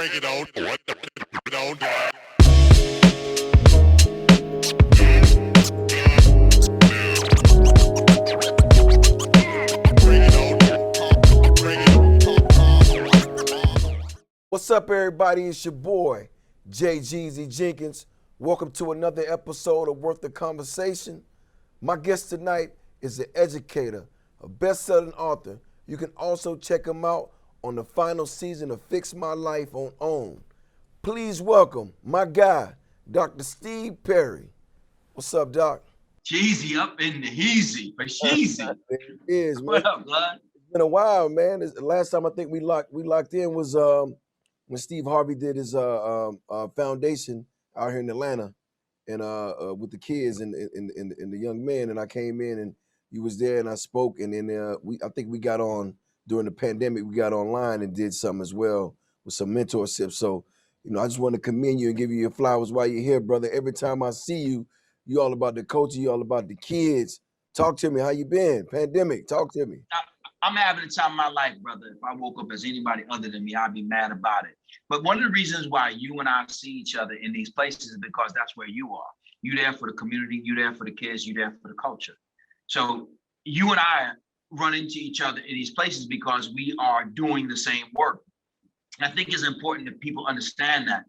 Break it out. What the down there? What's up, everybody? It's your boy, Jeezy Jenkins. Welcome to another episode of Worth the Conversation. My guest tonight is an educator, a best-selling author. You can also check him out on the final season of Fix My Life on OWN. Please welcome my guy, Dr. Steve Perry. What's up, Doc? Jeezy up in the heezy for Sheezy. It is, man. What up, blood? It's been a while, man. The last time I think we locked in was when Steve Harvey did his foundation out here in Atlanta, and with the kids and the young men, and I came in and you was there and I spoke, and then I think we got on during the pandemic. We got online and did something as well with some mentorship. So, I just want to commend you and give you your flowers while you're here, brother. Every time I see you, you all about the coaching, you all about the kids. Talk to me. How you been? Pandemic. Talk to me. I'm having the time of my life, brother. If I woke up as anybody other than me, I'd be mad about it. But one of the reasons why you and I see each other in these places is because that's where you are. You there for the community, you there for the kids, you there for the culture. So you and I run into each other in these places because we are doing the same work. And I think it's important that people understand that.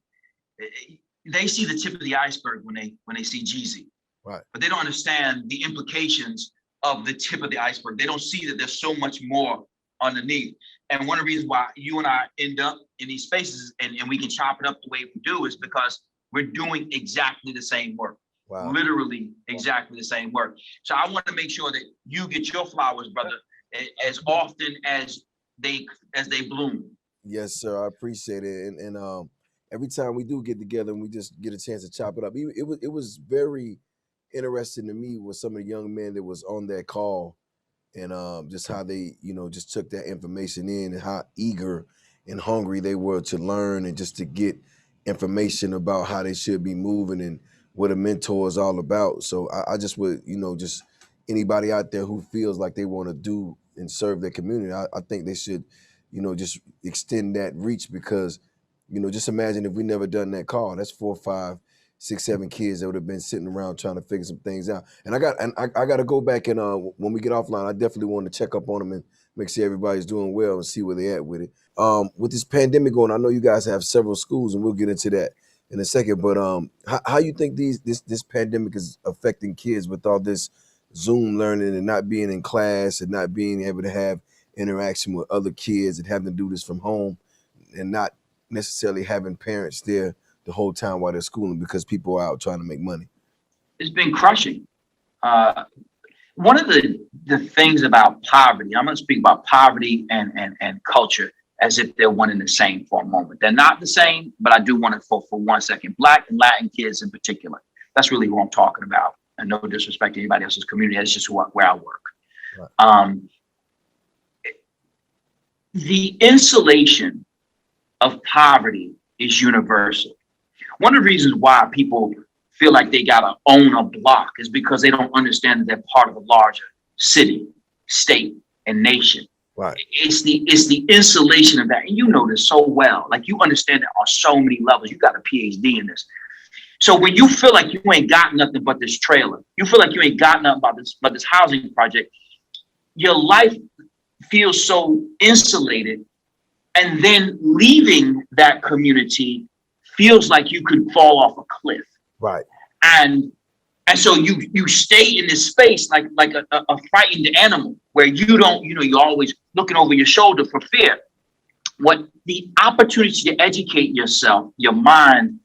They see the tip of the iceberg when they see Jeezy, right? But they don't understand the implications of the tip of the iceberg. They don't see that there's so much more underneath. And one of the reasons why you and I end up in these spaces and we can chop it up the way we do is because we're doing exactly the same work. Wow. Literally exactly the same work. So I want to make sure that you get your flowers, brother, as often as they bloom. Yes, sir. I appreciate it. And every time we do get together and we just get a chance to chop it up, it was very interesting to me with some of the young men that was on that call, and just how they, just took that information in and how eager and hungry they were to learn and just to get information about how they should be moving and what a mentor is all about. So I just would, just anybody out there who feels like they want to do and serve their community, I think they should, just extend that reach because, just imagine if we never done that call. That's 4, 5, 6, 7 kids that would have been sitting around trying to figure some things out. And I got to go back and when we get offline, I definitely want to check up on them and make sure everybody's doing well and see where they at with it. With this pandemic going, I know you guys have several schools, and we'll get into that in a second. But how you think this pandemic is affecting kids with all this Zoom learning and not being in class and not being able to have interaction with other kids and having to do this from home and not necessarily having parents there the whole time while they're schooling because people are out trying to make money? It's been crushing. One of the things about poverty, I'm going to speak about poverty and culture as if they're one and the same for a moment. They're not the same, but I do want to for 1 second. Black and Latin kids in particular. That's really who I'm talking about. And no disrespect to anybody else's community. That's just where I work. Right. The insulation of poverty is universal. One of the reasons why people feel like they got to own a block is because they don't understand that they're part of a larger city, state, and nation. Right. It's the insulation of that. And you know this so well. Like, you understand it on so many levels. You got a PhD in this. So when you feel like you ain't got nothing but this trailer, you feel like you ain't got nothing but this housing project, your life feels so insulated. And then leaving that community feels like you could fall off a cliff. Right. And so you stay in this space like a frightened animal where you don't, you're always looking over your shoulder for fear. What the opportunity to educate yourself, your mind,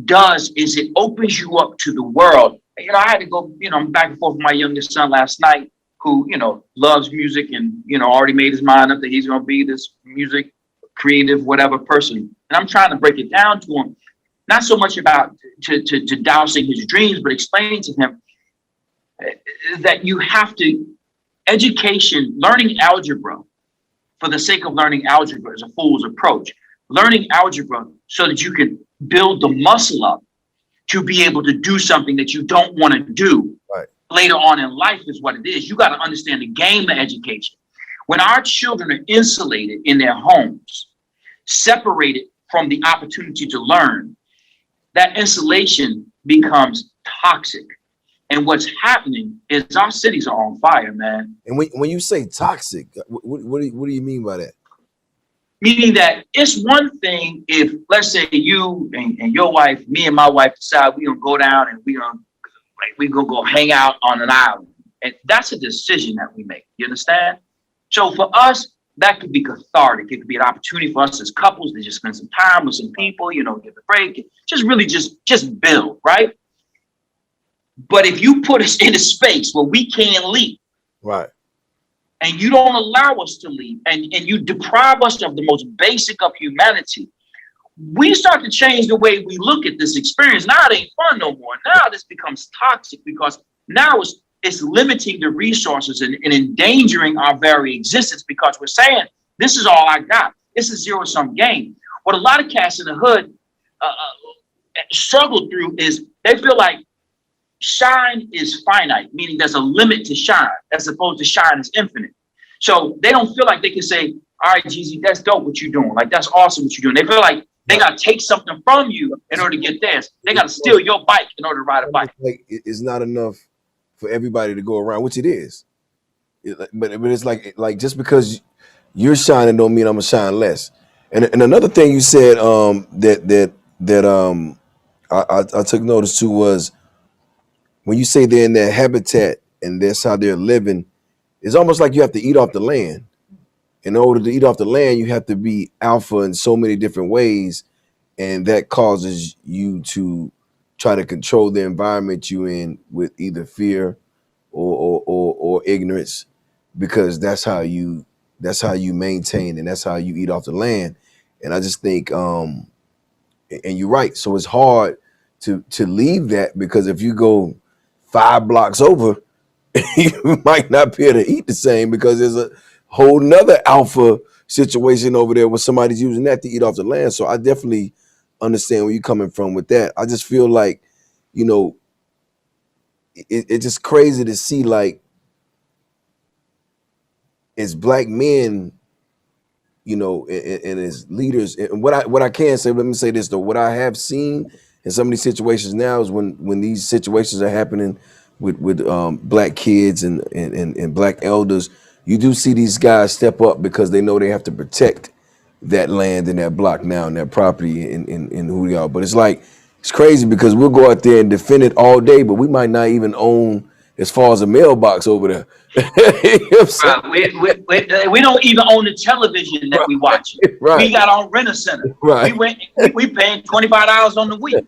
does is it opens you up to the world. I had to go, back and forth with my youngest son last night, who, loves music and, already made his mind up that he's going to be this music creative, whatever person. And I'm trying to break it down to him, not so much about to dousing his dreams, but explaining to him that you have to learning algebra for the sake of learning algebra is a fool's approach. Learning algebra so that you can build the muscle up to be able to do something that you don't want to do later on in life is what it is. You got to understand the game of education. When our children are insulated in their homes, separated from the opportunity to learn, that insulation becomes toxic. And what's happening is our cities are on fire, man. And when you say toxic, what do you mean by that? Meaning that it's one thing if, let's say, you and your wife, me and my wife decide we're gonna go down and we're gonna go hang out on an island. And that's a decision that we make. You understand? So for us, that could be cathartic. It could be an opportunity for us as couples to just spend some time with some people, give a break, just really just build, right? But if you put us in a space where we can't leave, right, and you don't allow us to leave, and you deprive us of the most basic of humanity, we start to change the way we look at this experience. Now it ain't fun no more. Now this becomes toxic because now it's limiting the resources and endangering our very existence because we're saying, this is all I got. It's a zero-sum game. What a lot of cats in the hood struggle through is they feel like shine is finite, meaning there's a limit to shine, as opposed to shine is infinite. So they don't feel like they can say, all right, Jeezy, that's dope what you're doing. Like, that's awesome what you're doing. They feel like they got to take something from you in order to get theirs. They got to steal your bike in order to ride a bike. Like, it's not enough for everybody to go around, which it is. But it's like just because you're shining don't mean I'm gonna shine less. And another thing you said that I took notice to was when you say they're in their habitat and that's how they're living, it's almost like you have to eat off the land. In order to eat off the land, you have to be alpha in so many different ways, and that causes you to try to control the environment you in with either fear or ignorance, because that's how you maintain and that's how you eat off the land. And I just think and you're right. So it's hard to leave that, because if you go 5 blocks over, you might not be able to eat the same, because there's a whole nother alpha situation over there where somebody's using that to eat off the land. So I definitely understand where you're coming from with that. I just feel like, it's just crazy to see, like, as black men, and as leaders, and what I can say, let me say this though, what I have seen in some of these situations now is when these situations are happening with black kids and black elders, you do see these guys step up because they know they have to protect that land and that block now and that property and who they are. But it's crazy because we'll go out there and defend it all day, but we might not even own as far as a mailbox over there. You know we don't even own the television that we watch. Right. We got our renter center. Right. We paying $25 on the week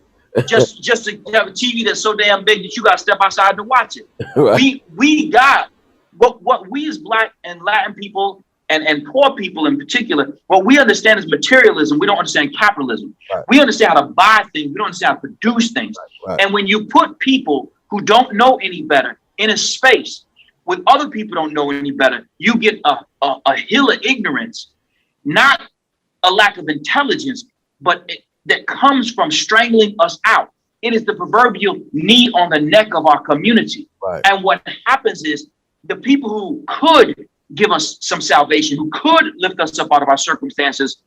just to have a TV that's so damn big that you got to step outside to watch it. Right. We got what we as black and Latin people and poor people in particular, what we understand is materialism. We don't understand capitalism. Right. We understand how to buy things. We don't understand how to produce things. Right. And when you put people who don't know any better in a space with other people don't know any better, you get a hill of ignorance, not a lack of intelligence, but that comes from strangling us out. It is the proverbial knee on the neck of our community. Right. And what happens is the people who could give us some salvation, who could lift us up out of our circumstances,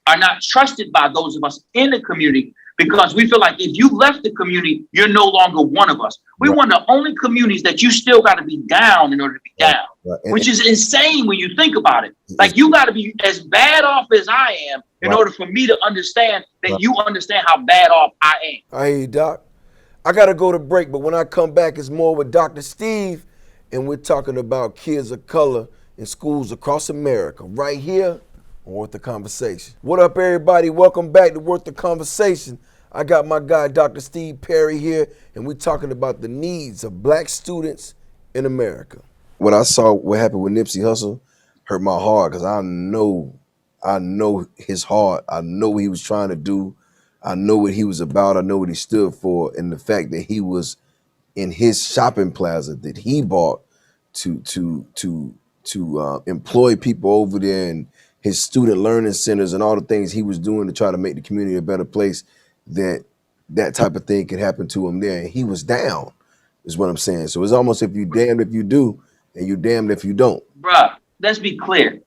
are not trusted by those of us in the community, because we feel like if you left the community, you're no longer one of us. We're one of the only communities that you still got to be down in order to be down, which is insane when you think about it. Like, you got to be as bad off as I am in order for me to understand that you understand how bad off I am. I hear you, Doc. I got to go to break, but when I come back, it's more with Dr. Steve, and we're talking about kids of color in schools across America, right here on Worth the Conversation. What up, everybody? Welcome back to Worth the Conversation. I got my guy, Dr. Steve Perry, here, and we're talking about the needs of black students in America. What I saw, what happened with Nipsey Hussle, hurt my heart, because I know his heart. I know what he was trying to do. I know what he was about. I know what he stood for. And the fact that he was in his shopping plaza that he bought to employ people over there, and his student learning centers and all the things he was doing to try to make the community a better place, that type of thing could happen to him there. And he was down, is what I'm saying. So it's almost if you damned if you do and you damned if you don't. Bruh, let's be clear.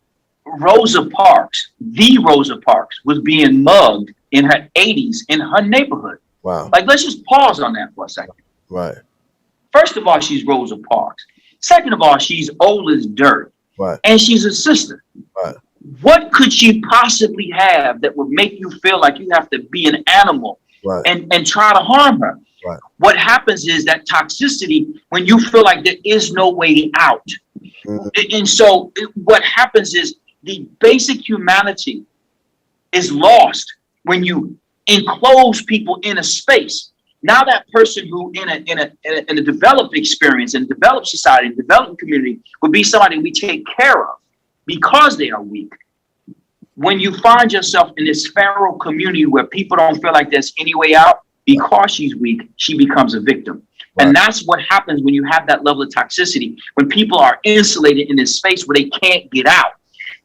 Rosa Parks, the Rosa Parks, was being mugged in her 80s in her neighborhood. Wow. Like, let's just pause on that for a second. Right. First of all, she's Rosa Parks. Second of all, she's old as dirt. Right. And she's a sister. Right. What could she possibly have that would make you feel like you have to be an animal Right. and try to harm her? Right. What happens is that toxicity when you feel like there is no way out. Mm-hmm. And so what happens is the basic humanity is lost when you enclose people in a space. Now that person who in a developed experience and developed society and developed community would be somebody we take care of because they are weak. When you find yourself in this feral community where people don't feel like there's any way out because she's weak, she becomes a victim. Right. And that's what happens when you have that level of toxicity, when people are insulated in this space where they can't get out.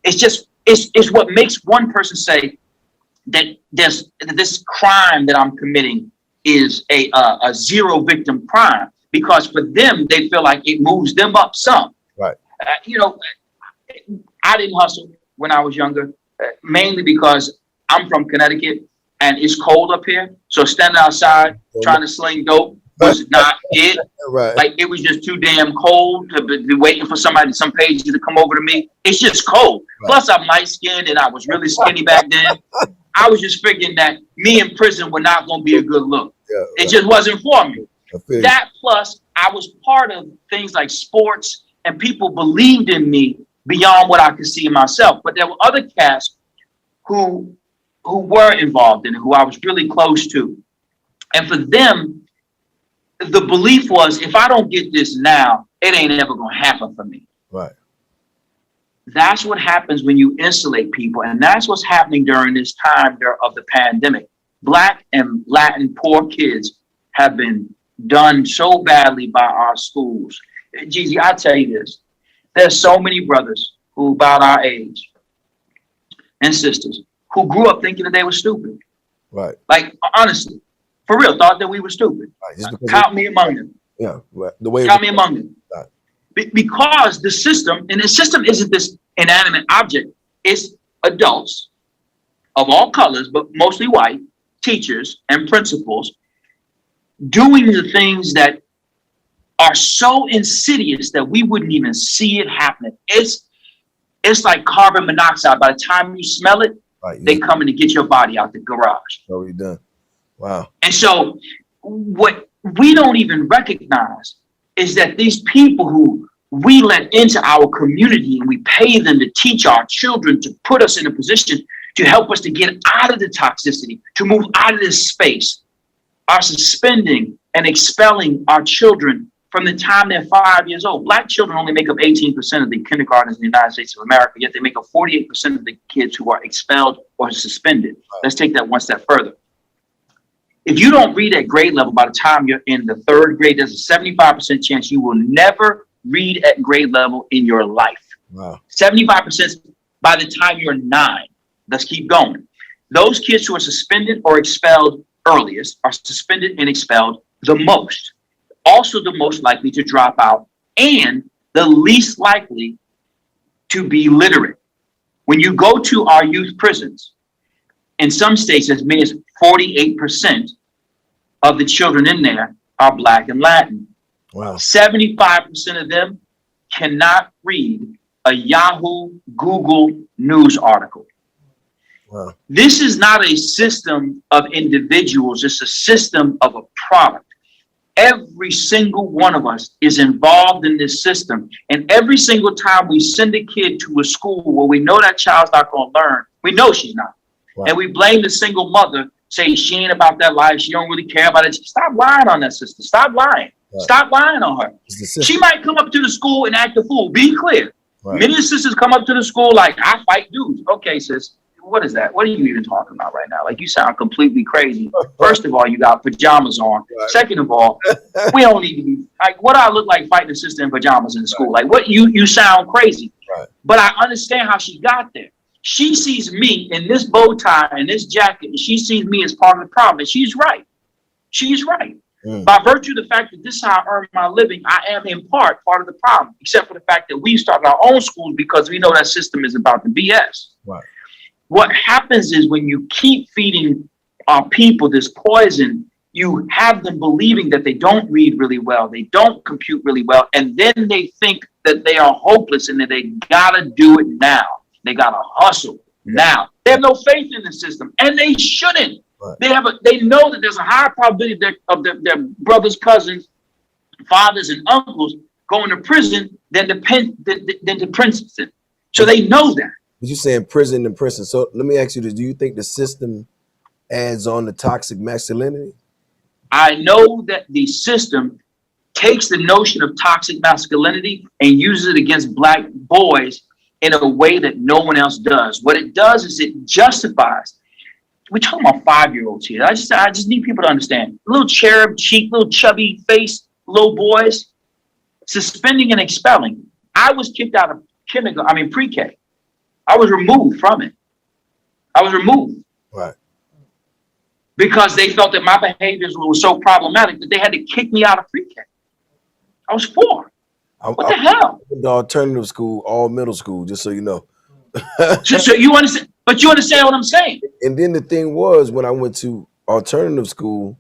It's what makes one person say that this crime that I'm committing is a zero victim crime, because for them, they feel like it moves them up some. Right. I didn't hustle when I was younger, mainly because I'm from Connecticut and it's cold up here. So standing outside trying to sling dope was not it. Right. Like, it was just too damn cold to be waiting for some pages to come over to me. It's just cold. Right. Plus, I'm light skinned and I was really skinny back then. I was just figuring that me in prison were not going to be a good look. Yeah, right. It just wasn't for me. That plus, I was part of things like sports and people believed in me beyond what I could see in myself. But there were other cats who were involved in it, who I was really close to. And for them, the belief was, if I don't get this now, it ain't ever going to happen for me. Right. That's what happens when you insulate people. And that's what's happening during this time of the pandemic. Black and Latin poor kids have been done so badly by our schools. Jeezy, I tell you this. There's so many brothers who about our age and sisters who grew up thinking that they were stupid. Right. Like, honestly, for real, thought that we were stupid. Right. Count me among them. Yeah. The way count me among them. Right. Because the system, and the system isn't this inanimate object, it's adults of all colors, but mostly white, teachers and principals, doing the things that are so insidious that we wouldn't even see it happening. It's like carbon monoxide. By the time you smell it, right, they coming to get your body out the garage. Already done. Wow. And so what we don't even recognize is that these people who we let into our community and we pay them to teach our children, to put us in a position to help us to get out of the toxicity, to move out of this space, are suspending and expelling our children from the time they're 5 years old. Black children only make up 18% of the kindergartens in the United States of America, yet they make up 48% of the kids who are expelled or suspended. Right. Let's take that one step further. If you don't read at grade level by the time you're in the third grade, there's a 75% chance you will never read at grade level in your life. Wow. 75% by the time you're 9. Let's keep going. Those kids who are suspended or expelled earliest are suspended and expelled the most. Also the most likely to drop out and the least likely to be literate. When you go to our youth prisons, in some states, as many as 48% of the children in there are Black and Latin. Wow. 75% of them cannot read a Yahoo, Google news article. Wow. This is not a system of individuals. It's a system of a product. Every single one of us is involved in this system. And every single time we send a kid to a school where we know that child's not going to learn, we know she's not. Wow. And we blame the single mother, say she ain't about that life. She don't really care about it. Stop lying on that sister. Stop lying. Right. Stop lying on her. She might come up to the school and act a fool. Be clear. Right. Many sisters come up to the school like, I fight dudes. Okay, sis. What is that? What are you even talking about right now? Like, you sound completely crazy. First of all, you got pajamas on. Right. Second of all, we don't need to be like, what I look like fighting a sister in pajamas in school. Like, what you sound crazy. Right. But I understand how she got there. She sees me in this bow tie and this jacket, and she sees me as part of the problem. And she's right. She's right. By virtue of the fact that this is how I earn my living, I am in part of the problem, except for the fact that we started our own schools because we know that system is about the BS. Right. What happens is when you keep feeding our people this poison, you have them believing that they don't read really well, they don't compute really well, and then they think that they are hopeless and that they gotta do it now. They gotta hustle now. They have no faith in the system, and they shouldn't. Right. They know that there's a higher probability of their brothers, cousins, fathers, and uncles going to prison than to Princeton. So they know that. But you're saying prison and prison. So let me ask you this: do you think the system adds on the toxic masculinity? I know that the system takes the notion of toxic masculinity and uses it against black boys in a way that no one else does. What it does is it justifies. We're talking about 5-year-olds here. I just need people to understand. Little cherub cheek, little chubby face, little boys, suspending and expelling. I was kicked out of pre-K. I was removed from it. I was removed. Right. Because they felt that my behaviors were so problematic that they had to kick me out of pre-K. I was 4. What the hell? The alternative school, all middle school, just so you know. so you understand, but you understand what I'm saying. And then the thing was, when I went to alternative school,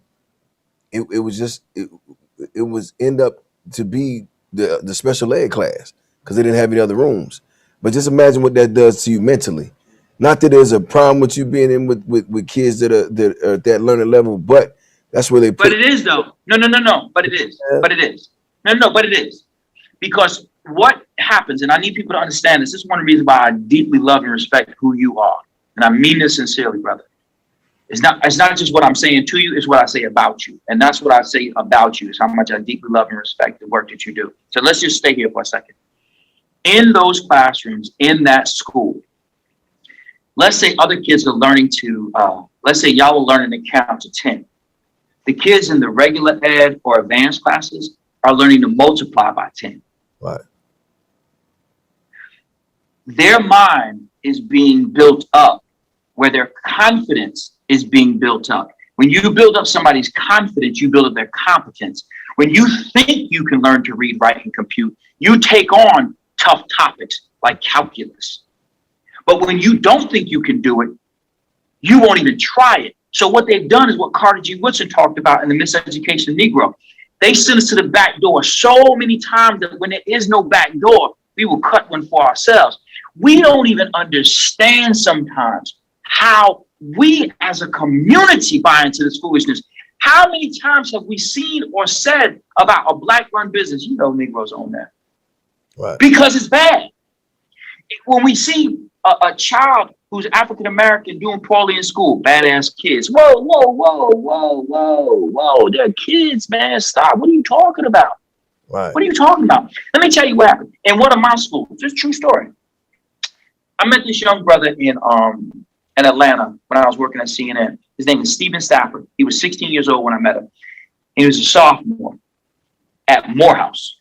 it was end up to be the special ed class because they didn't have any other rooms. But just imagine what that does to you mentally. Not that there's a problem with you being in with kids that are at that learning level, but that's where they put. But it is though. No. But it is. Yeah. But it is. No. But it is. Because what happens, and I need people to understand this. This is one of the reasons why I deeply love and respect who you are, and I mean this sincerely, brother. It's not just what I'm saying to you; it's what I say about you, and that's what I say about you is how much I deeply love and respect the work that you do. So let's just stay here for a second. In those classrooms, in that school, let's say other kids are learning to, let's say y'all are learning to count to 10. The kids in the regular ed or advanced classes are learning to multiply by 10. Right. Their mind is being built up where their confidence is being built up. When you build up somebody's confidence, you build up their competence. When you think you can learn to read, write, and compute, you take on tough topics like calculus. But when you don't think you can do it, you won't even try it. So what they've done is what Carter G. Woodson talked about in The Miseducation of Negro. They send us to the back door so many times that when there is no back door, we will cut one for ourselves. We don't even understand sometimes how we as a community buy into this foolishness. How many times have we seen or said about a black-run business? You know Negroes own that. Right. Because it's bad. When we see a child who's African-American doing poorly in school, badass kids. Whoa, they're kids, man. Stop. What are you talking about? Right. What are you talking about? Let me tell you what happened. In one of my schools, just true story. I met this young brother in Atlanta when I was working at CNN. His name is Stephen Stafford. He was 16 years old when I met him. He was a sophomore at Morehouse.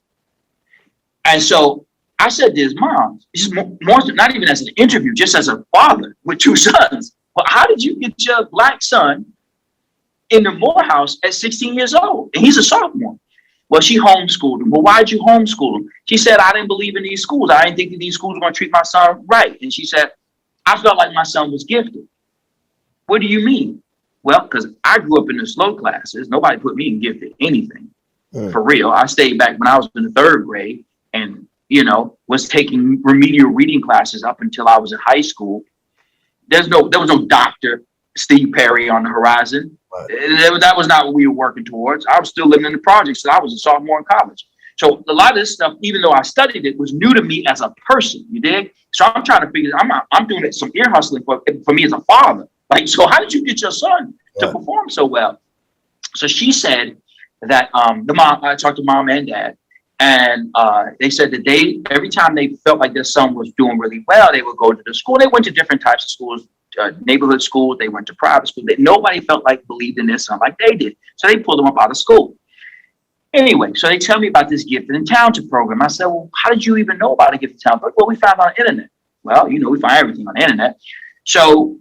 And so I said to his mom, this is more not even as an interview, just as a father with 2 sons. Well, how did you get your black son in the Morehouse at 16 years old? And he's a sophomore. Well, she homeschooled him. Well, why'd you homeschool him? She said, I didn't believe in these schools. I didn't think that these schools were going to treat my son right. And she said, I felt like my son was gifted. What do you mean? Well, because I grew up in the slow classes. Nobody put me in gifted anything. For real. I stayed back when I was in the 3rd grade and, was taking remedial reading classes up until I was in high school. There was no Dr. Steve Perry on the horizon. Right. That was not what we were working towards. I was still living in the projects, so I was a sophomore in college. So a lot of this stuff, even though I studied it, was new to me as a person. You dig? So I'm trying to figure. I'm doing some ear hustling for me as a father. Like, so how did you get your son to perform so well? So she said that I talked to mom and dad, and they said that every time they felt like their son was doing really well, they would go to the school. They went to different types of schools, neighborhood schools. They went to private school. Nobody felt like believed in their son like they did. So they pulled them up out of school. Anyway, so they tell me about this Gifted and Talented program. I said, well, how did you even know about a Gifted and Talented program? Well, we found it on the internet. Well, we find everything on the internet. So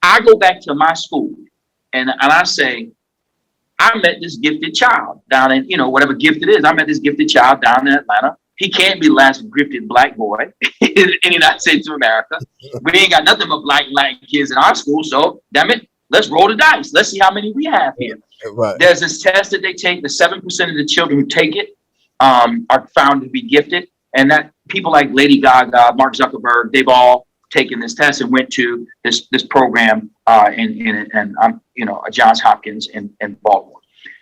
I go back to my school and I say, I met this gifted child down in, whatever gift it is. I met this gifted child down in Atlanta. He can't be the last gifted black boy in the United States of America. We ain't got nothing but black kids in our school. So, damn it, let's roll the dice. Let's see how many we have here. Right. There's this test that they take. The 7% of the children who take it are found to be gifted. And that people like Lady Gaga, Mark Zuckerberg, they've all taken this test and went to this program in Johns Hopkins in Baltimore.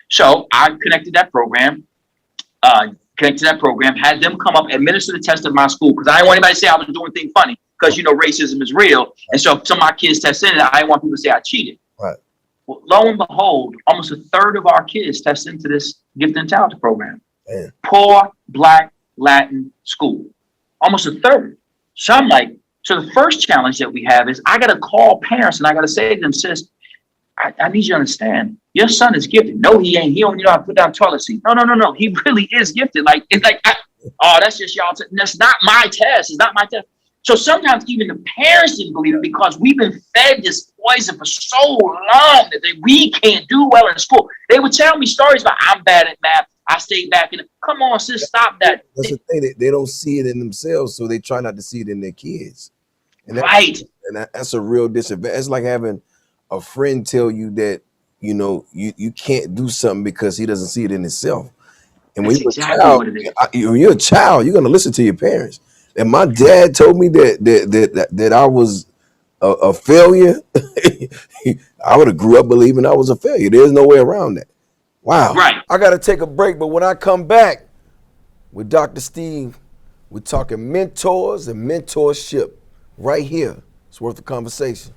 So I connected that program, had them come up, administer the test at my school, because I didn't want anybody to say I was doing things funny, because racism is real. And so if some of my kids tested it, I didn't want people to say I cheated. Right. Well, lo and behold, almost a third of our kids test into this gifted and talented program. Man. Poor Black Latin school. Almost a third. So I'm like, so the first challenge that we have is I got to call parents and I got to say to them, sis, I need you to understand, your son is gifted. No, he ain't. He don't know how to put down toilet seat. No. He really is gifted. Like, it's like, that's just y'all. That's not my test. It's not my test. So sometimes even the parents didn't believe it, because we've been fed this poison for so long that we can't do well in school. They would tell me stories about, I'm bad at math. I stayed back in. Come on, sis, stop that. That's the thing. They don't see it in themselves, so they try not to see it in their kids. And right. That's a real disadvantage. It's like having a friend tell you that, you can't do something because he doesn't see it in himself. And when you're a child, you're going to listen to your parents. And my dad told me that I was a failure. I would have grew up believing I was a failure. There's no way around that. Wow. Right. I got to take a break, but when I come back with Dr. Steve, we're talking mentors and mentorship right here. It's Worth a Conversation.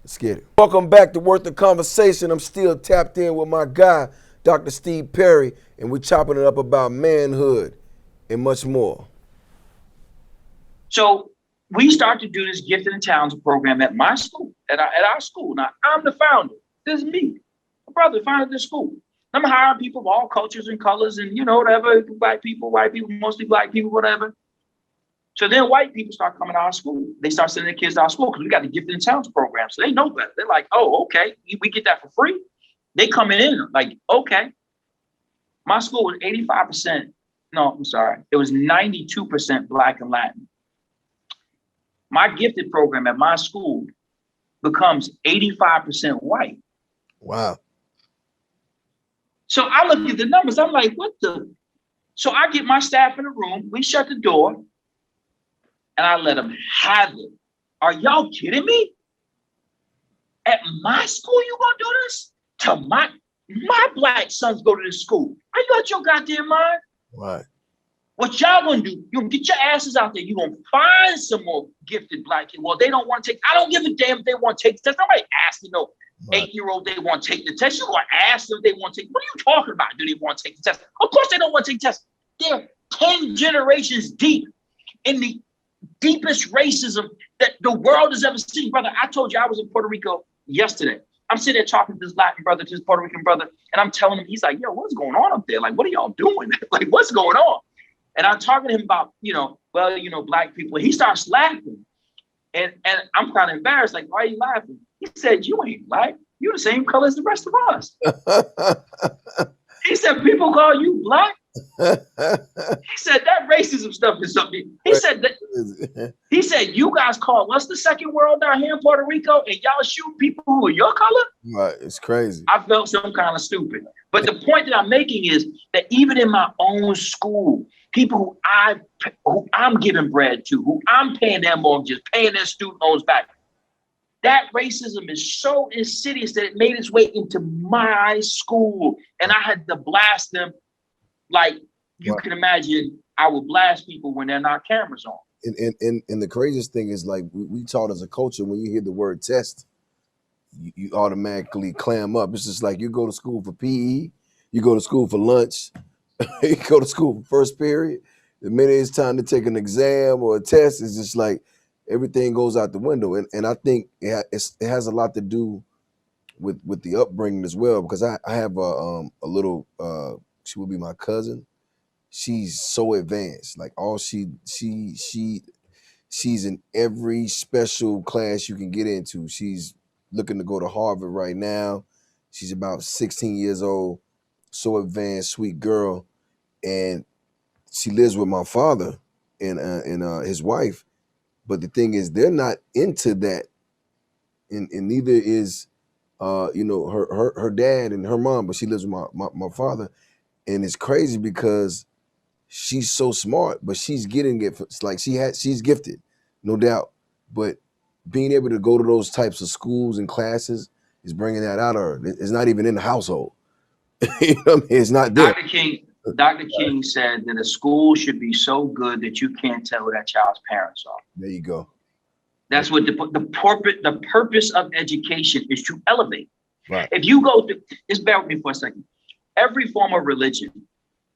Let's get it. Welcome back to Worth a Conversation. I'm still tapped in with my guy, Dr. Steve Perry, and we're chopping it up about manhood and much more. So we start to do this gifted and talented program at my school, at our school. Now, I'm the founder. This is me. My brother founded this school. I'm hiring people of all cultures and colors and, whatever, black people, white people, mostly black people, whatever. So then white people start coming to our school. They start sending their kids to our school because we got the gifted and talented program. So they know better. They're like, oh, okay, we get that for free. They come in like, okay. My school was 85%. No, I'm sorry. It was 92% Black and Latin. My gifted program at my school becomes 85% white. Wow. So I look at the numbers. I'm like, what the? So I get my staff in the room. We shut the door and I let them have it. Are y'all kidding me? At my school, you gonna do this? To my black sons go to this school. Are you out your goddamn mind? Right. What y'all gonna do? You gonna get your asses out there. You gonna find some more gifted black kids. Well, they don't want to take. I don't give a damn if they want to take the test. Nobody asked, 8-year-old they want to take the test. You gonna ask them if they want to take. What are you talking about? Do they want to take the test? Of course they don't want to take the test. They're 10 generations deep in the deepest racism that the world has ever seen. Brother, I told you I was in Puerto Rico yesterday. I'm sitting there talking to this Latin brother, to this Puerto Rican brother, and I'm telling him, he's like, yo, what's going on up there? Like, what are y'all doing? Like, what's going on? And I'm talking to him about, black people. He starts laughing. And I'm kind of embarrassed. Like, why are you laughing? He said, you ain't black. You're the same color as the rest of us. He said, people call you black? He said, that racism stuff is something. He said, you guys call us the second world down here in Puerto Rico and y'all shoot people who are your color? Right, it's crazy. I felt some kind of stupid. But the point that I'm making is that even in my own school, people who I'm giving bread to, who I'm paying their mortgages, paying their student loans back, that racism is so insidious that it made its way into my school. And I had to blast them. Like you can imagine, I would blast people when there are not cameras on. And the craziest thing is, like, we taught as a culture, when you hear the word test, you automatically clam up. It's just like you go to school for PE, you go to school for lunch, you go to school for first period. The minute it's time to take an exam or a test, it's just like everything goes out the window. And I think it has a lot to do with the upbringing as well, because I have a little she will be my cousin. She's so advanced. Like she's in every special class you can get into. She's looking to go to Harvard right now. She's about 16 years old, so advanced, sweet girl, and she lives with my father and his wife. But the thing is, they're not into that, and neither is her dad and her mom. But she lives with my father, and it's crazy because she's so smart, but she's getting it. It's like she's gifted, no doubt. But being able to go to those types of schools and classes is bringing that out of her. It's not even in the household. You know what I mean? It's not there. Dr. King said that a school should be so good that you can't tell who that child's parents are. There you go. That's what the purpose of education is, to elevate. Right. If you go to, just bear with me for a second. Every form of religion,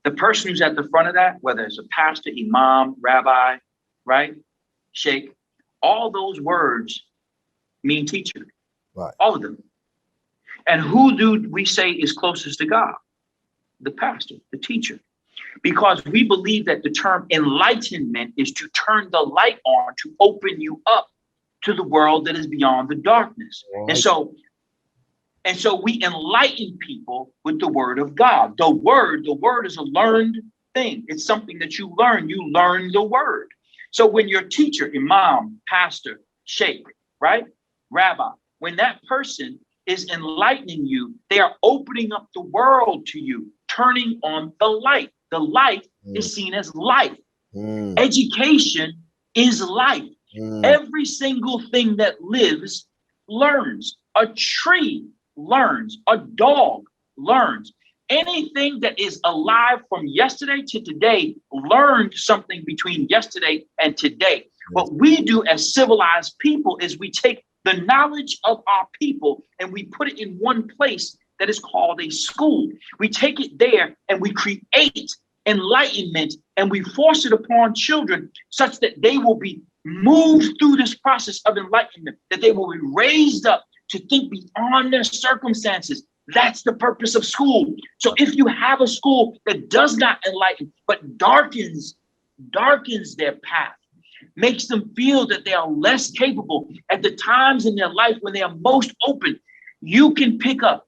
the person who's at the front of that, whether it's a pastor, imam, rabbi, right, sheikh, all those words mean teacher. Right. All of them. And who do we say is closest to God? The pastor, the teacher. Because we believe that the term enlightenment is to turn the light on, to open you up to the world that is beyond the darkness. Right. And so we enlighten people with the word of God. The word is a learned thing. It's something that you learn. You learn the word. So when your teacher, imam, pastor, sheikh, right, rabbi, when that person is enlightening you, they are opening up the world to you, turning on the light. The light is seen as life. Education is life. Every single thing that lives learns. A tree learns. A dog learns. Anything that is alive from yesterday to today learned something between yesterday and today. What we do as civilized people is we take the knowledge of our people and we put it in one place that is called a school. We take it there and we create enlightenment and we force it upon children such that they will be moved through this process of enlightenment, that they will be raised up to think beyond their circumstances. That's the purpose of school. So if you have a school that does not enlighten, but darkens their path, makes them feel that they are less capable at the times in their life when they are most open, you can pick up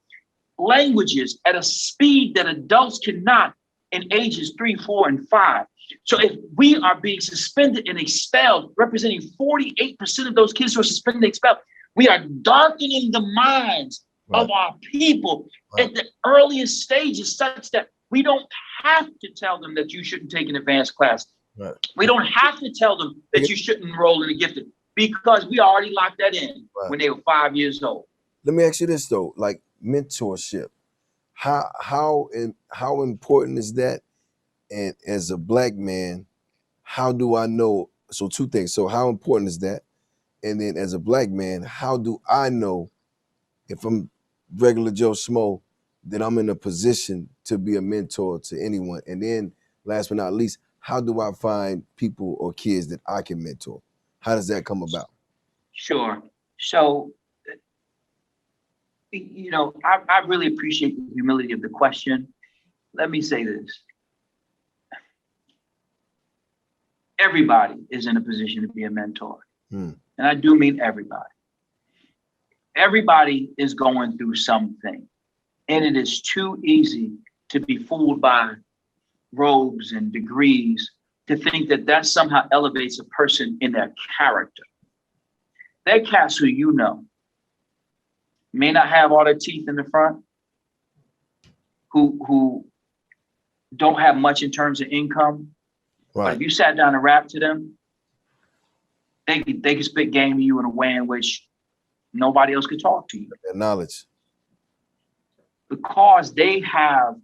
languages at a speed that adults cannot in ages 3, 4, and 5. So if we are being suspended and expelled, representing 48% of those kids who are suspended and expelled, we are darkening the minds of our people at the earliest stages, such that we don't have to tell them that you shouldn't take an advanced class. Right. We don't have to tell them that you shouldn't enroll in a gifted, because we already locked that in when they were 5 years old. Let me ask you this though, like mentorship, how important is that? And as a black man, how do I know? So two things. So how important is that? And then as a black man, how do I know if I'm regular Joe Schmo that I'm in a position to be a mentor to anyone? And then last but not least, how do I find people or kids that I can mentor? How does that come about? Sure. So, I really appreciate the humility of the question. Let me say this. Everybody is in a position to be a mentor. And I do mean everybody. Everybody is going through something. And it is too easy to be fooled by robes and degrees to think that that somehow elevates a person in their character. They're cats who you know may not have all their teeth in the front, who don't have much in terms of income. Right. But if you sat down and rap to them, they could spit game to you in a way in which nobody else could talk to you. Their knowledge. Because they have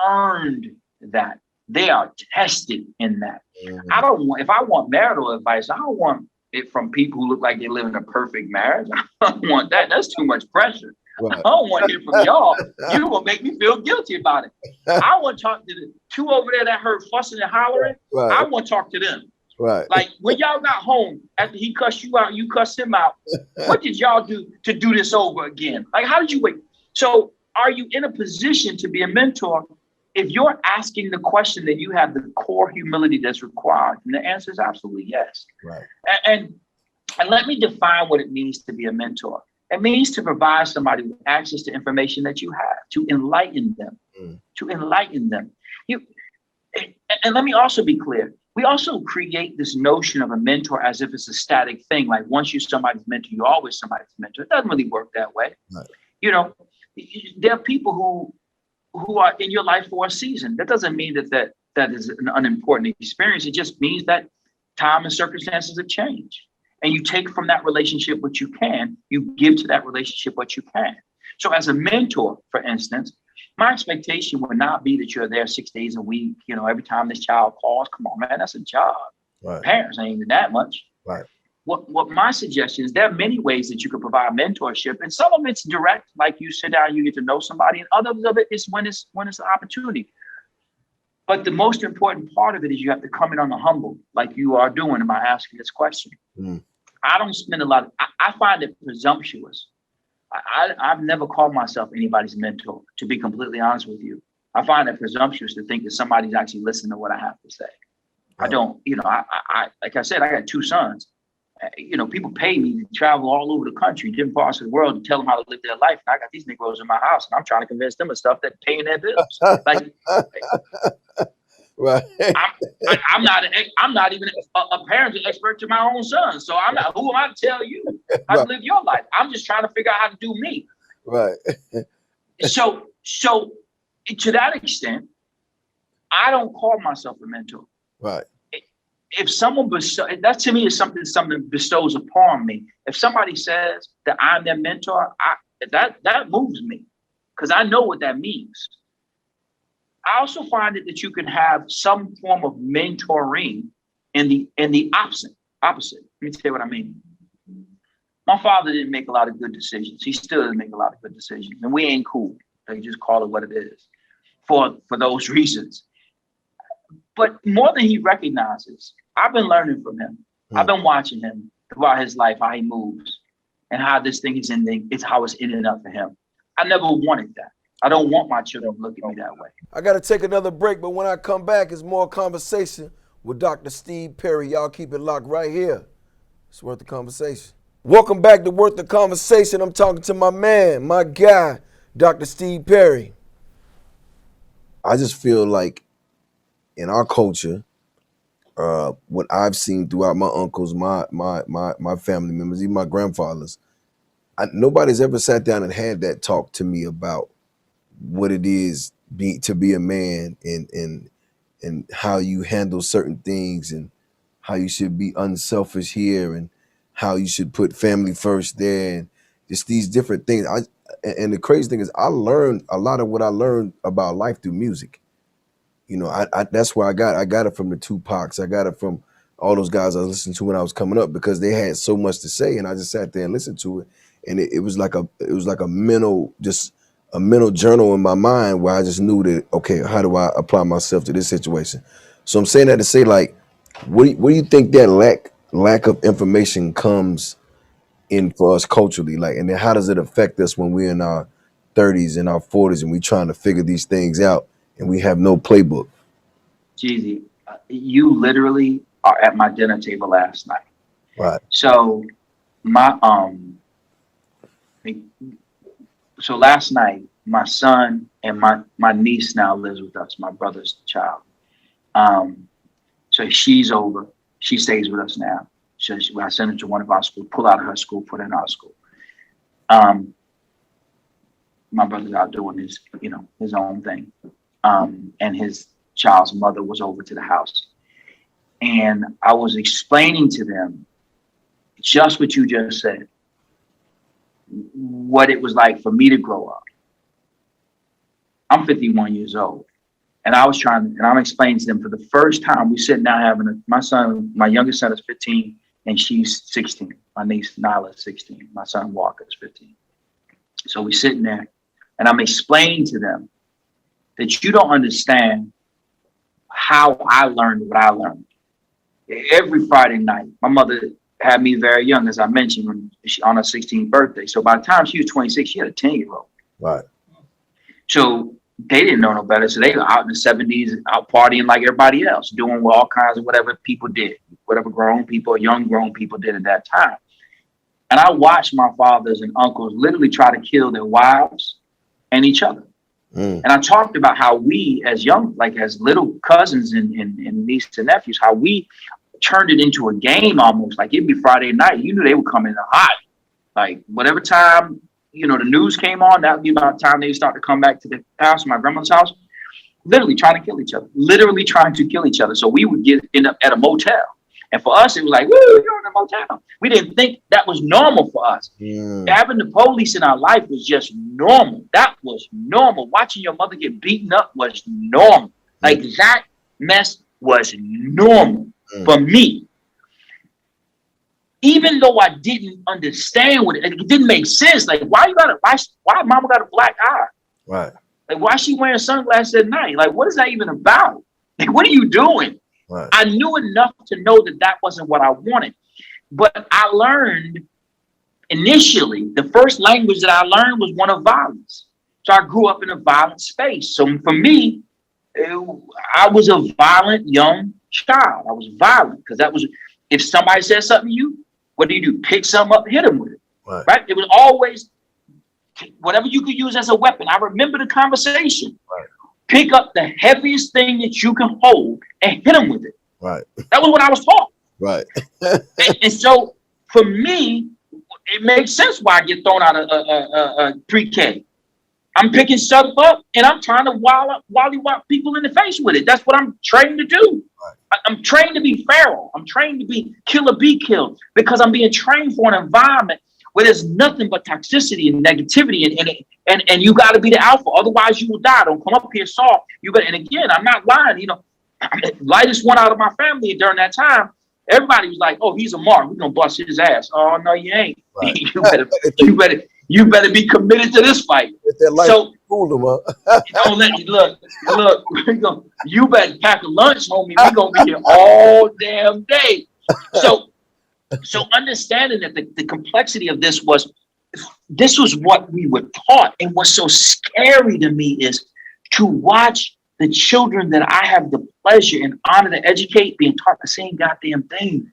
earned that. They are tested in that. If I want marital advice, I don't want it from people who look like they live in a perfect marriage. I don't want that. That's too much pressure. Right. I don't want it from y'all. You're going to make me feel guilty about it. I want to talk to the two over there that heard fussing and hollering. Right. I want to talk to them. Right. Like when y'all got home after he cussed you out, you cussed him out. What did y'all do to do this over again? Like, how did you wait? So are you in a position to be a mentor? If you're asking the question, that you have the core humility that's required, and the answer is absolutely yes. Right. And let me define what it means to be a mentor. It means to provide somebody with access to information that you have, to enlighten them, to enlighten them. You, and let me also be clear. We also create this notion of a mentor as if it's a static thing. Like once you're somebody's mentor, you're always somebody's mentor. It doesn't really work that way. Right. You know, there are people who are in your life for a season. That doesn't mean that is an unimportant experience. It just means that time and circumstances have changed. And you take from that relationship what you can, you give to that relationship what you can. So as a mentor, for instance, my expectation would not be that you're there 6 days a week. You know, every time this child calls, come on, man, that's a job. Right. Parents ain't even that much. Right. What my suggestion is, there are many ways that you can provide mentorship, and some of it's direct, like you sit down, you get to know somebody, and others of it is when it's an opportunity. But the most important part of it is you have to come in on the humble, like you are doing by asking this question. I don't spend a lot. I find it presumptuous. I've never called myself anybody's mentor, to be completely honest with you. I find it presumptuous to think that somebody's actually listening to what I have to say. I don't, you know, I like I said, I got 2 sons. You know, people pay me to travel all over the country, different parts of the world, to tell them how to live their life. And I got these Negroes in my house, and I'm trying to convince them of stuff that's paying their bills. Like, right. I'm not even a parenting expert to my own son. So I'm not. Who am I to tell you how to live your life? I'm just trying to figure out how to do me. Right. So to that extent, I don't call myself a mentor. Right. If someone that to me is something bestows upon me. If somebody says that I'm their mentor, that moves me, because I know what that means. I also find it that you can have some form of mentoring in the opposite. Let me tell you what I mean. My father didn't make a lot of good decisions. He still doesn't make a lot of good decisions, and we ain't cool. They just call it what it is for those reasons. But more than he recognizes, I've been learning from him. I've been watching him throughout his life, how he moves and how this thing is ending. It's how it's ending up for him. I never wanted that. I don't want my children to look at me that way. I got to take another break, but when I come back, it's more conversation with Dr. Steve Perry. Y'all keep it locked right here. It's Worth the Conversation. Welcome back to Worth the Conversation. I'm talking to my man, my guy, Dr. Steve Perry. I just feel like in our culture, what I've seen throughout my uncles, my family members, even my grandfathers, nobody's ever sat down and had that talk to me about what it is to be a man and how you handle certain things and how you should be unselfish here and how you should put family first there and just these different things. And the crazy thing is I learned a lot of what I learned about life through music. You know, that's where I got it from the Tupacs. I got it from all those guys I listened to when I was coming up, because they had so much to say, and I just sat there and listened to it. And it was like a mental journal in my mind where I just knew that, okay, how do I apply myself to this situation? So I'm saying that to say, like, what do you think that lack of information comes in for us culturally? Like, and then how does it affect us when we're in our 30s and our 40s and we trying to figure these things out and we have no playbook? Jeezy, you literally are at my dinner table last night. Right. So so last night, my son and my niece now lives with us, my brother's child. So she's over. She stays with us now. So I sent her to one of our schools, pull out of her school, put in our school. My brother's out doing his own thing. And his child's mother was over to the house. And I was explaining to them just what you just said, what it was like for me to grow up. I'm 51 years old. And I'm explaining to them for the first time, we sitting down my youngest son is 15 and she's 16. My niece Nyla is 16. My son Walker is 15. So we sitting there and I'm explaining to them that you don't understand how I learned what I learned. Every Friday night, my mother had me very young, as I mentioned, on her 16th birthday. So by the time she was 26, she had a 10-year-old. Right. So they didn't know no better. So they were out in the 70s, out partying like everybody else, doing all kinds of whatever people did, whatever young grown people did at that time. And I watched my fathers and uncles literally try to kill their wives and each other. And I talked about how we, as young, like as little cousins and nieces and nephews, how we turned it into a game almost. Like it'd be Friday night. You knew they would come in hot. Like whatever time, the news came on, that would be about the time they start to come back to the house, my grandmother's house, literally trying to kill each other. Literally trying to kill each other. So we would end up at a motel. And for us, it was like, woo, you're in a motel. We didn't think that was normal for us. Having the police in our life was just normal. That was normal. Watching your mother get beaten up was normal. Like that mess was normal for me. Even though I didn't understand what it didn't make sense. Like, why mama got a black eye? Right. Like, why she wearing sunglasses at night? Like, what is that even about? Like, what are you doing? Right. I knew enough to know that wasn't what I wanted. But I learned initially, the first language that I learned was one of violence. So I grew up in a violent space. So for me, I was a violent young child. I was violent because that was, if somebody said something to you, what do? Pick something up, hit them with it. Right? It was always whatever you could use as a weapon. I remember the conversation. Right. Pick up the heaviest thing that you can hold and hit them with it. Right. That was what I was taught. Right. and so for me, it makes sense why I get thrown out of pre-K. I'm picking stuff up and I'm trying to wallywop people in the face with it. That's what I'm trained to do. Right. I'm trained to be feral. I'm trained to be kill or be killed because I'm being trained for an environment where there's nothing but toxicity and negativity, and you got to be the alpha. Otherwise, you will die. Don't come up here soft. You got. And again, I'm not lying. Lightest one out of my family during that time. Everybody was like, "Oh, he's a mark. We're gonna bust his ass." Oh no, you ain't. Right. you better be committed to this fight. So fool him up. Don't let you look. You better pack a lunch, homie. We're gonna be here all damn day. So understanding that the complexity of this was what we were taught. And what's so scary to me is to watch the children that I have the pleasure and honor to educate being taught the same goddamn thing.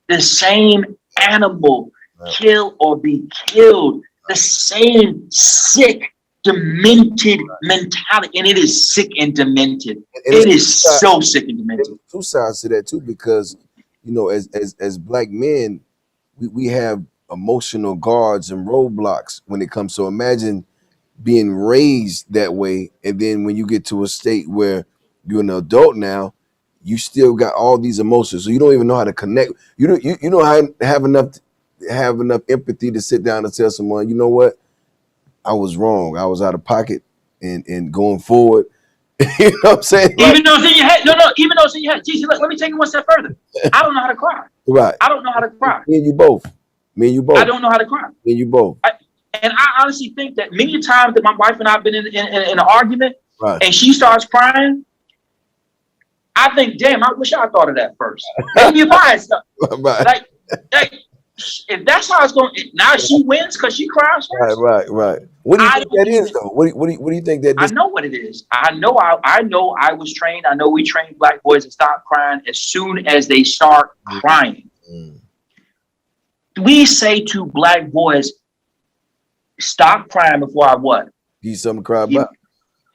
The same animal, kill or be killed. The same sick, demented mentality. And it is sick and demented. It is so sick and demented. Two sides to that too, because as black men, we have emotional guards and roadblocks when it comes. So imagine being raised that way, and then when you get to a state where you're an adult now, you still got all these emotions, so you don't even know how to connect. You don't have enough empathy to sit down and tell someone, you know what, I was wrong. I was out of pocket, and going forward. You know what I'm saying? Even though it's in your head. Even though it's in your head. Jeezy, let me take it one step further. I don't know how to cry. Right. I don't know how to cry. Me and you both. I don't know how to cry. Me and you both. And I honestly think that many times that my wife and I have been in an argument, and she starts crying, I think, damn, I wish I thought of that first. Maybe if I had stuff. Right. Like, if that's how it's going, now she wins because she cries first. Right. What do you think that is, though? What do you think that is? I know what it is. I know I was trained. I know we trained black boys to stop crying as soon as they start crying. We say to black boys, stop crying before I what? Give you something to cry about.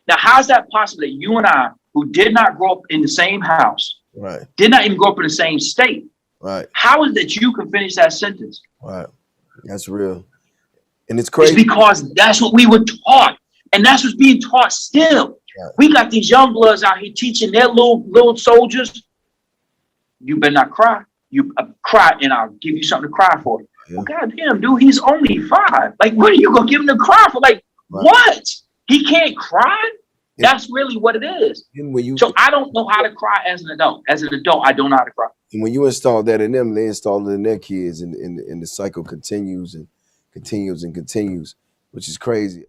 Now, how's that possible that you and I, who did not grow up in the same house, right, did not even grow up in the same state, right, how is that you can finish that sentence? Right. That's real. And it's crazy. It's because that's what we were taught. And that's what's being taught still. Right. We got these young bloods out here teaching their little soldiers, you better not cry. You cry and I'll give you something to cry for. Yeah. Well, goddamn, dude, he's only 5. Like, what are you going to give him to cry for? Like, right. What? He can't cry? Yeah. That's really what it is. So I don't know how to cry as an adult. As an adult, I don't know how to cry. And when you install that in them, they install it in their kids, and the cycle continues and continues and continues, which is crazy.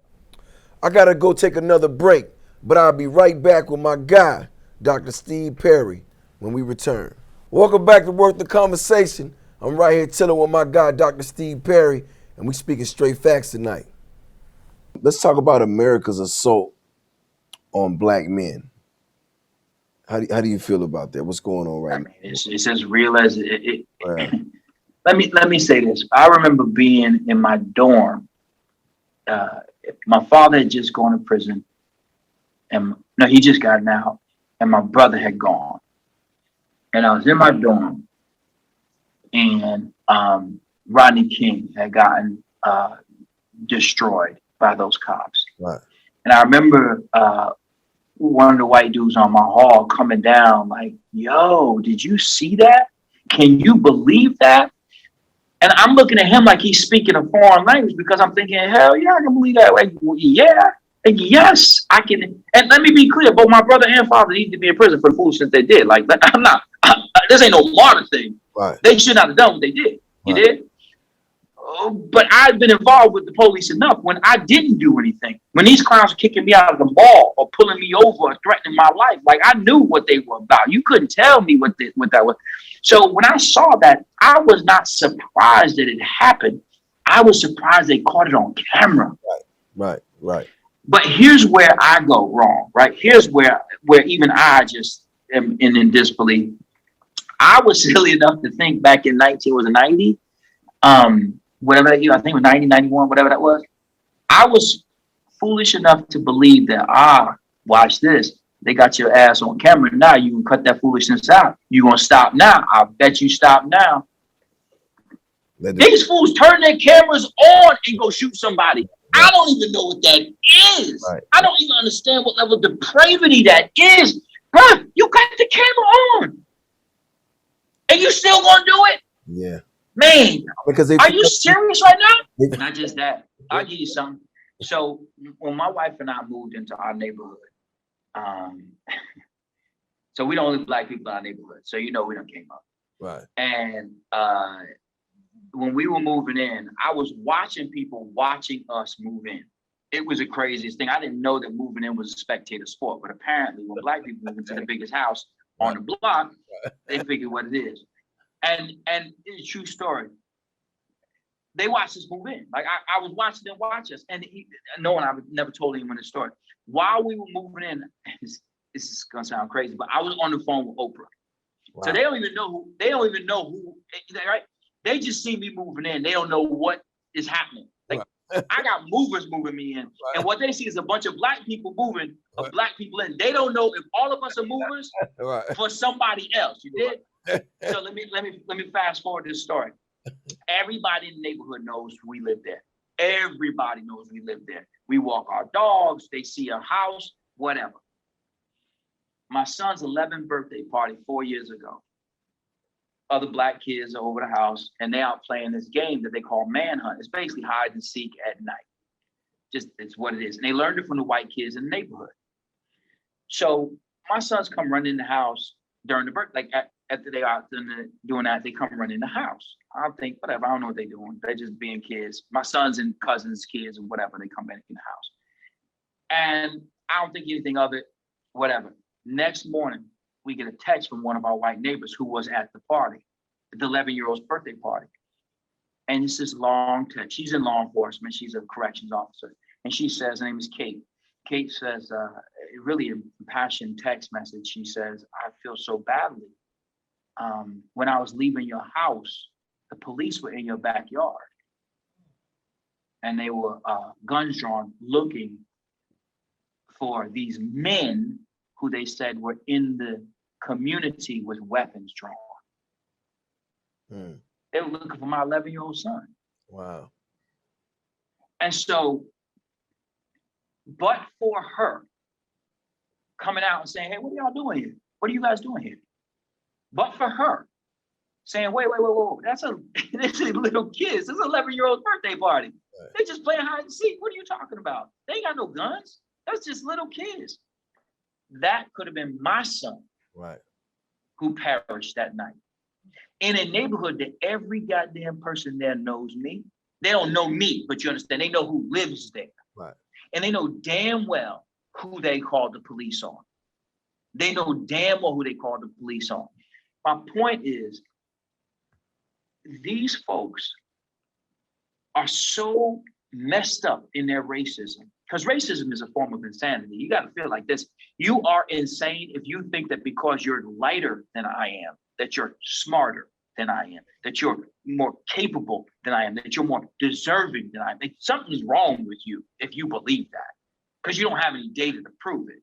I got to go take another break, but I'll be right back with my guy, Dr. Steve Perry, when we return. Welcome back to Worth the Conversation. I'm right here chilling with my guy, Dr. Steve Perry, and we speaking straight facts tonight. Let's talk about America's assault on black men. How do you feel about that? What's going on right now? It's as real as it. Right. let me say this. I remember being in my dorm. My father had just gone to prison, and no, he just gotten out, and my brother had gone, and I was in my dorm, and Rodney King had gotten destroyed by those cops. Right. And I remember one of the white dudes on my hall coming down like, yo, did you see that? Can you believe that? And I'm looking at him like he's speaking a foreign language because I'm thinking, hell yeah, I can believe that. Like, yeah, yes, I can. And let me be clear, both my brother and father need to be in prison for the foolishness they did. Like, I'm not, this ain't no martyr thing. Right. They should not have done what they did. You Right. did? But I've been involved with the police enough when I didn't do anything. When these clowns were kicking me out of the mall or pulling me over or threatening my life, like I knew what they were about. You couldn't tell me what that was. So when I saw that, I was not surprised that it happened. I was surprised they caught it on camera. Right. But here's where I go wrong, right? Here's where even I just am in disbelief. I was silly enough to think back in 1990, whatever that year, I think it was 90, 91, whatever that was. I was foolish enough to believe that, watch this. They got your ass on camera now. You can cut that foolishness out. You gonna stop now. I bet you stop now. These fools turn their cameras on and go shoot somebody. Right. I don't even know what that is. Right. I don't even understand what level of depravity that is. Bruh, you got the camera on. And you still gonna do it? Yeah. Man, are you serious right now? Not just that. I'll give you something. So when my wife and I moved into our neighborhood, so we the only black people in our neighborhood. So we done came up. Right. And when we were moving in, I was watching people watching us move in. It was the craziest thing. I didn't know that moving in was a spectator sport, but apparently when black people move into the biggest house on the block, they figure what it is. And it's a true story. They watched us move in. Like I was watching them watch us, and I never told anyone the story. While we were moving in, this is gonna sound crazy, but I was on the phone with Oprah. Wow. So they don't even know who, right? They just see me moving in. They don't know what is happening. Like I got movers moving me in, and what they see is a bunch of black people moving, of black people in. They don't know if all of us are movers for somebody else. You did? So let me fast forward this story. Everybody in the neighborhood knows we live there. Everybody knows we live there. We walk our dogs. They see our house, whatever. My son's 11th birthday party 4 years ago. Other black kids are over the house, and they out playing this game that they call manhunt. It's basically hide and seek at night. Just it's what it is. And they learned it from the white kids in the neighborhood. So my sons come running in the house during the birthday, like after they out doing that, they come running in the house. I'll think, whatever, I don't know what they're doing. They're just being kids. My sons and cousins, kids, or whatever, they come back in the house. And I don't think anything of it, whatever. Next morning, we get a text from one of our white neighbors who was at the party, the 11-year-old's birthday party. And it's this long text. She's in law enforcement. She's a corrections officer. And she says, her name is Kate. Kate says, really impassioned text message. She says, I feel so badly. When I was leaving your house, the police were in your backyard. And they were guns drawn looking for these men who they said were in the community with weapons drawn. They were looking for my 11-year-old son. Wow. And so, but for her coming out and saying, hey, what are y'all doing here? What are you guys doing here? But for her saying, wait, that's this is little kids. This is an 11-year-old birthday party. Right. They're just playing hide and seek. What are you talking about? They ain't got no guns. That's just little kids. That could have been my son, right, who perished that night. In a neighborhood that every goddamn person there knows me. They don't know me, but you understand, they know who lives there. Right. And they know damn well who they called the police on. They know damn well who they called the police on. My point is, these folks are so messed up in their racism, because racism is a form of insanity. You got to feel like this. You are insane if you think that because you're lighter than I am, that you're smarter than I am, that you're more capable than I am, that you're more deserving than I am. Something's wrong with you if you believe that, because you don't have any data to prove it.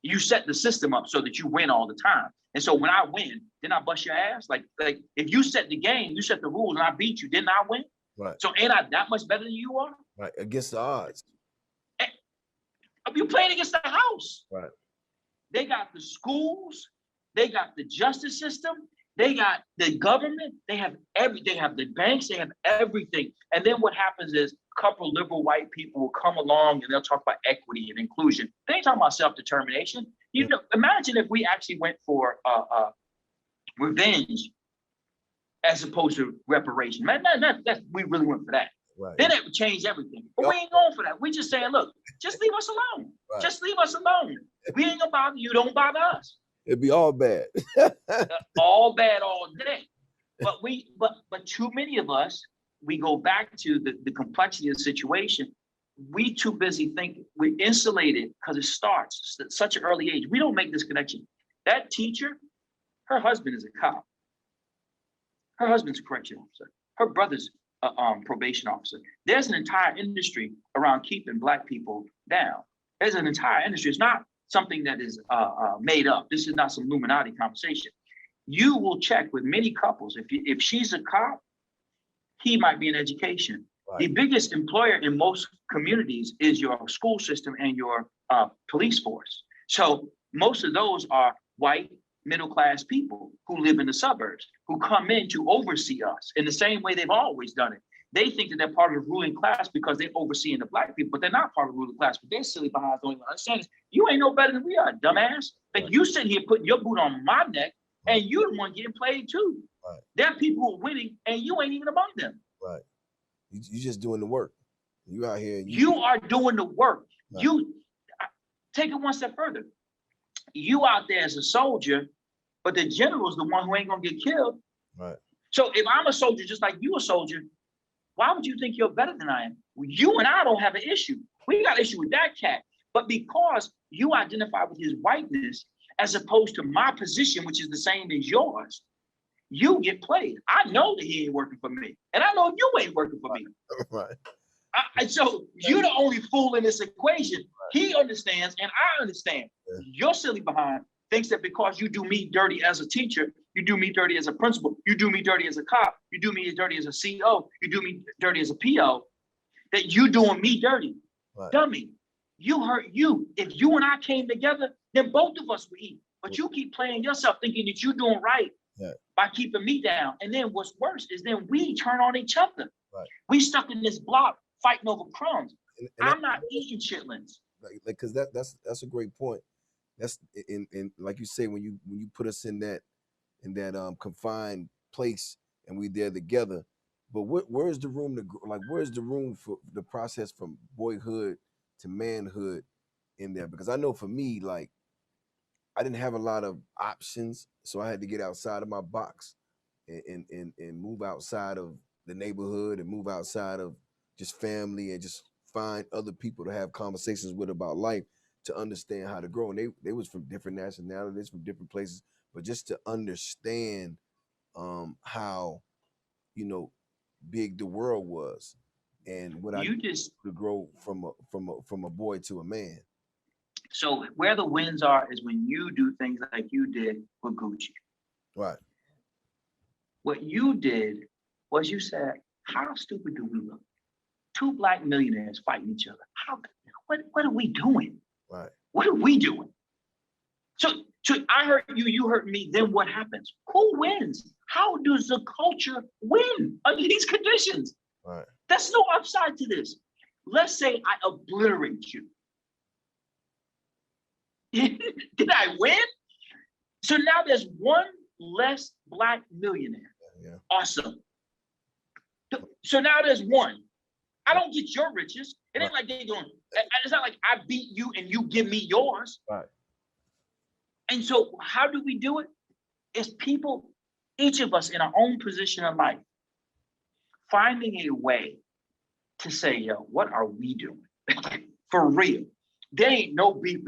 You set the system up so that you win all the time. And so when I win, then I bust your ass. Like if you set the game, you set the rules, and I beat you, didn't I win? Right. So ain't I that much better than you are? Right. Against the odds. You playing against the house. Right. They got the schools, they got the justice system, they got the government, they have they have the banks, they have everything. And then what happens is a couple of liberal white people will come along and they'll talk about equity and inclusion. They ain't talking about self-determination. You know, imagine if we actually went for revenge as opposed to reparation. Man, we really went for that. Right. Then it would change everything. But we ain't going for that. We just saying, look, just leave us alone. Right. Just leave us alone. We ain't gonna bother you. Don't bother us. It'd be all bad. All bad all day. But too many of us, we go back to the complexity of the situation. We too busy thinking we're insulated because it starts at such an early age. We don't make this connection. That teacher, her husband is a cop. Her husband's a correction officer. Her brother's probation officer. There's an entire industry around keeping Black people down. There's an entire industry. It's not something that is made up. This is not some Illuminati conversation. You will check with many couples. If she's a cop, he might be in education. Right. The biggest employer in most communities is your school system and your police force. So most of those are white, middle-class people who live in the suburbs, who come in to oversee us in the same way they've always done it. They think that they're part of the ruling class because they're overseeing the Black people, but they're not part of the ruling class. But they're silly behinds don't even understand this. You ain't no better than we are, dumbass. Like you sitting here putting your boot on my neck, and you're the one getting played too. Right. There are people who are winning, and you ain't even among them. Right. You just doing the work. You out here. You are doing the work. Right. You take it one step further. You out there as a soldier, but the general's the one who ain't gonna get killed. Right. So if I'm a soldier, just like you a soldier, why would you think you're better than I am? You and I don't have an issue. We got an issue with that cat. But because you identify with his whiteness as opposed to my position, which is the same as yours, you get played. I know that he ain't working for me. And I know you ain't working for me. Right. So you're the only fool in this equation. He understands and I understand. Yeah. You're silly behind thinks that because you do me dirty as a teacher, you do me dirty as a principal, you do me dirty as a cop, you do me dirty as a CO, you do me dirty as a PO, that you doing me dirty. Right. Dummy, you hurt you. If you and I came together, then both of us would eat. But you keep playing yourself thinking that you're doing right by keeping me down. And then what's worse is then we turn on each other. Right. We stuck in this block fighting over crumbs. And I'm not eating chitlins. Because that's a great point. That's in like you say, when you put us in that confined place and we there together, but where's the room where's the room for the process from boyhood to manhood in there? Because I know for me, like, I didn't have a lot of options, so I had to get outside of my box and move outside of the neighborhood and move outside of just family and just find other people to have conversations with about life, to understand how to grow. And they was from different nationalities, from different places, but just to understand how, big the world was and what to grow from a boy to a man. So where the wins are is when you do things like you did with Gucci. Right. What you did was you said, how stupid do we look? Two Black millionaires fighting each other. What are we doing? Right. What are we doing? So I hurt you, you hurt me, then what happens? Who wins? How does the culture win under these conditions? Right. There's no upside to this. Let's say I obliterate you. Did I win? So now there's one less Black millionaire. Yeah. Awesome. So now there's one. I don't get your riches. It ain't like they're going, it's not like I beat you and you give me yours. Right. And so how do we do it? It's people, each of us in our own position in life, finding a way to say, yo, what are we doing? For real. There ain't no beef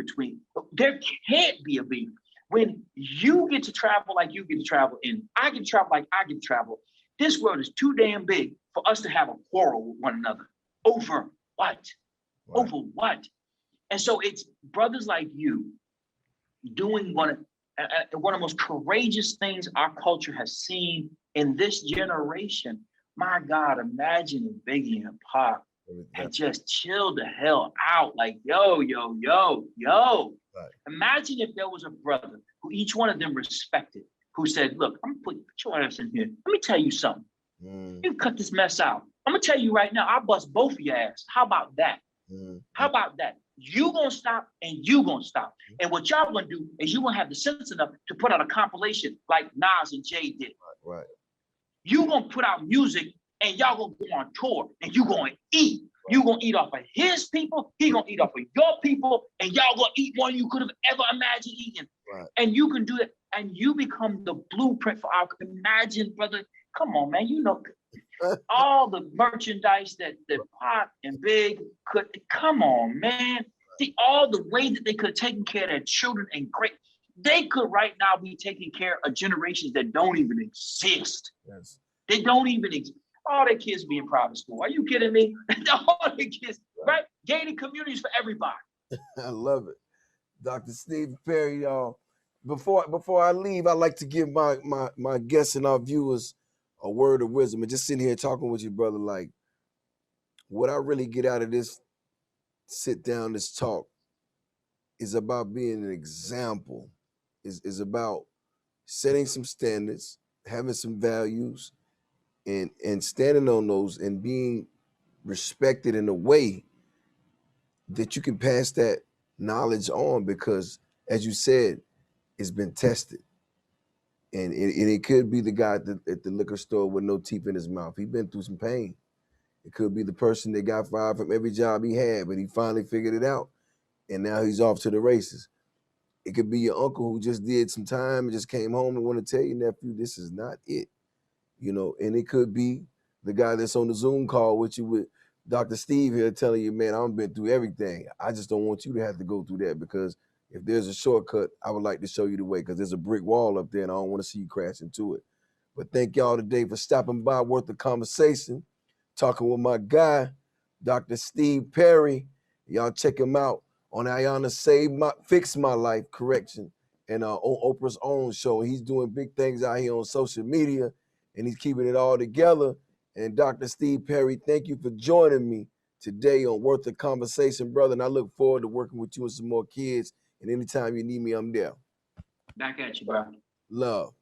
there can't be a beef When you get to travel like you get to travel, and I get to travel like I get to travel, this world is too damn big for us to have a quarrel with one another. Over what? Right. Over what? And so it's brothers like you doing one of the most courageous things our culture has seen in this generation. My God, imagine if Biggie and Pac had just chilled the hell out. Like, yo. Right. Imagine if there was a brother who each one of them respected, who said, look, I'm gonna put your ass in here. Let me tell you something. You cut this mess out. I'm gonna tell you right now, I'll bust both of your ass. How about that? How about that? You gonna stop and you gonna stop. And what y'all gonna do is you gonna have the sense enough to put out a compilation like Nas and Jay did. Right. You gonna put out music and y'all gonna go on tour and you gonna eat. You gonna eat off of his people, he gonna eat off of your people, and y'all gonna eat more than you could have ever imagined eating. Right. And you can do it, and you become the blueprint for our. Imagine, brother. Come on, man. You know all the merchandise that Pac and Big could. Come on, man. See all the way that they could have taken care of their children and great. They could right now be taking care of generations that don't even exist. Yes. They don't even exist. All their kids be in private school. Are you kidding me? All their kids, right? Gated communities for everybody. I love it. Dr. Steve Perry, y'all. Before I leave, I'd like to give my guests and our viewers a word of wisdom. And just sitting here talking with you, brother, like, what I really get out of this sit down, this talk, is about being an example, is about setting some standards, having some values, and standing on those and being respected in a way that you can pass that knowledge on, because, as you said, it's been tested. And it could be the guy at the liquor store with no teeth in his mouth. He's been through some pain. It could be the person that got fired from every job he had, but he finally figured it out, and now he's off to the races. It could be your uncle who just did some time and just came home and want to tell you, nephew, this is not it. You know, and it could be the guy that's on the Zoom call with you with Dr. Steve here telling you, man, I've been through everything. I just don't want you to have to go through that, because if there's a shortcut, I would like to show you the way, because there's a brick wall up there and I don't want to see you crash into it. But thank y'all today for stopping by Worth the Conversation, talking with my guy, Dr. Steve Perry. Y'all check him out on Ayana Fix My Life Correction and on Oprah's own show. He's doing big things out here on social media, and he's keeping it all together. And Dr. Steve Perry, thank you for joining me today on Worth the Conversation, brother. And I look forward to working with you and some more kids. And anytime you need me, I'm there. Back at you, bro. Love.